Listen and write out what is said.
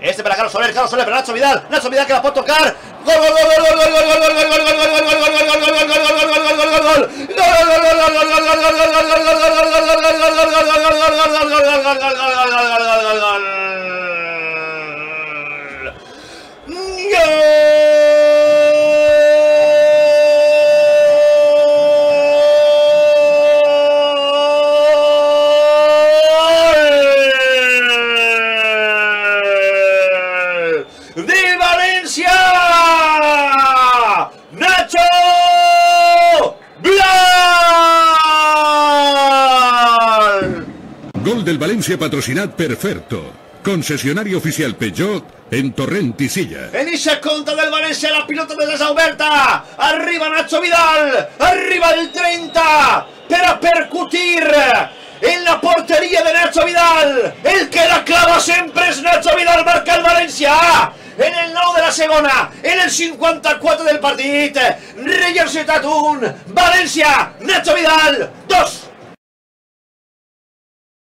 Este para Carlos Soler para Nacho Vidal que la puede tocar. Gol, gol, gol, gol, gol, gol, gol, gol, gol, gol, gol, gol, gol, gol, gol, ¡de Valencia! ¡Nacho Vidal! Gol del Valencia patrocinat per Ferto, concessionari oficial Peugeot en Torrent i Silla. En esa contra del Valencia, la pilota de Desalberta. Arriba Nacho Vidal, arriba el 30, para percutir en la portería de Nacho Vidal. El que la clava siempre es Nacho Vidal, marca el Valencia. En el 9 de la segona, en el 54 del partido, Reyes Tatún, Valencia, Nacho Vidal, 2.